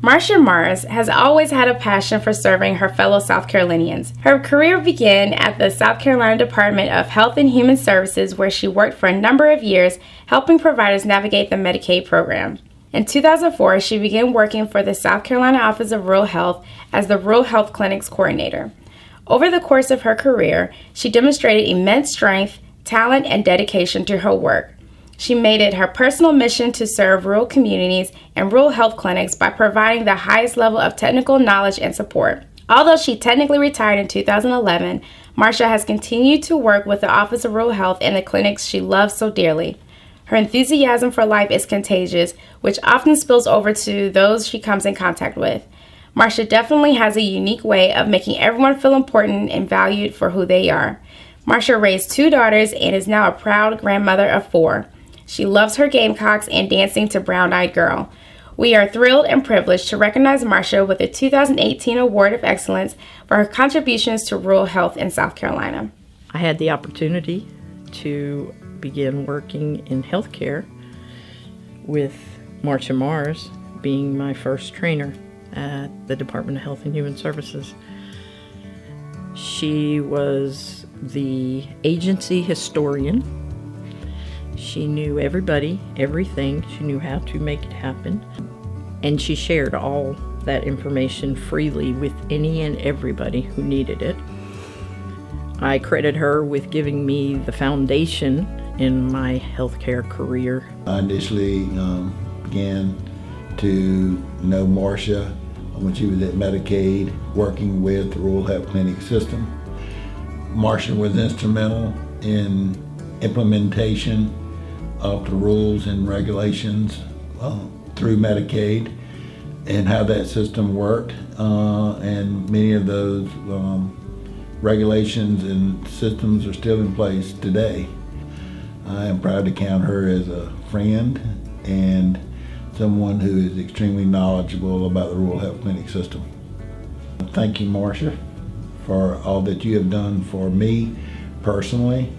Marsha Marze has always had a passion for serving her fellow South Carolinians. Her career began at the South Carolina Department of Health and Human Services, where she worked for a number of years helping providers navigate the Medicaid program. In 2004, she began working for the South Carolina Office of Rural Health as the Rural Health Clinics Coordinator. Over the course of her career, she demonstrated immense strength, talent, and dedication to her work. She made it her personal mission to serve rural communities and rural health clinics by providing the highest level of technical knowledge and support. Although she technically retired in 2011, Marsha has continued to work with the Office of Rural Health and the clinics she loves so dearly. Her enthusiasm for life is contagious, which often spills over to those she comes in contact with. Marsha definitely has a unique way of making everyone feel important and valued for who they are. Marsha raised 2 daughters and is now a proud grandmother of 4. She loves her Gamecocks and dancing to Brown Eyed Girl. We are thrilled and privileged to recognize Marsha with the 2018 Award of Excellence for her contributions to rural health in South Carolina. I had the opportunity to begin working in healthcare with Marsha Marze being my first trainer at the Department of Health and Human Services. She was the agency historian. She knew everybody, everything. She knew how to make it happen. And she shared all that information freely with any and everybody who needed it. I credit her with giving me the foundation in my healthcare career. I initially began to know Marsha when she was at Medicaid, working with the Rural Health Clinic system. Marsha was instrumental in implementation of the rules and regulations through Medicaid and how that system worked, and many of those regulations and systems are still in place today. I am proud to count her as a friend and someone who is extremely knowledgeable about the Rural Health Clinic system. Thank you, Marsha, for all that you have done for me personally,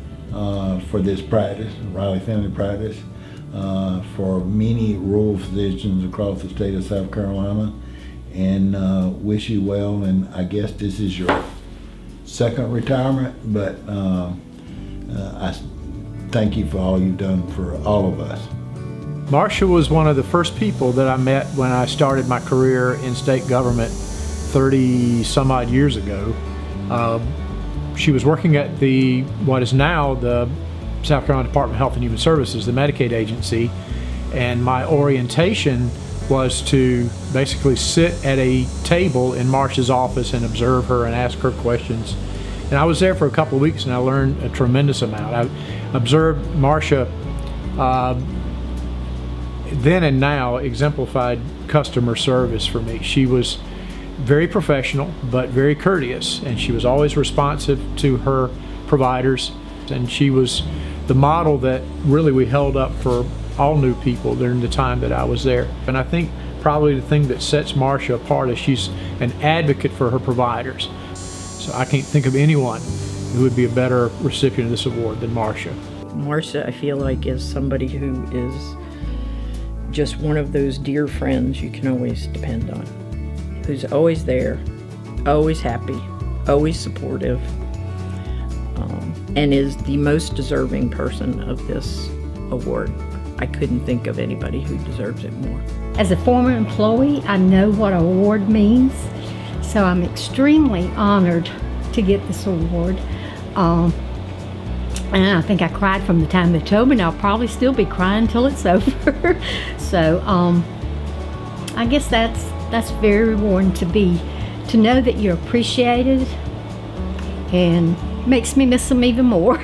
for this practice, Riley Family Practice, for many rural physicians across the state of South Carolina, and wish you well. And I guess this is your second retirement, but I thank you for all you've done for all of us. Marsha was one of the first people that I met when I started my career in state government 30 some odd years ago. She was working at what is now the South Carolina Department of Health and Human Services, the Medicaid agency, and my orientation was to basically sit at a table in Marsha's office and observe her and ask her questions. And I was there for a couple of weeks and I learned a tremendous amount. I observed Marsha then and now exemplified customer service for me. She was very professional but very courteous, and she was always responsive to her providers, and she was the model that really we held up for all new people during the time that I was there. And I think probably the thing that sets Marsha apart is she's an advocate for her providers. So I can't think of anyone who would be a better recipient of this award than Marsha. Marsha, I feel like, is somebody who is just one of those dear friends you can always depend on, who's always there, always happy, always supportive, and is the most deserving person of this award. I couldn't think of anybody who deserves it more. As a former employee, I know what an award means, so I'm extremely honored to get this award. And I think I cried from the time they told me, and I'll probably still be crying until it's over. So I guess that's very rewarding to know that you're appreciated, and makes me miss them even more.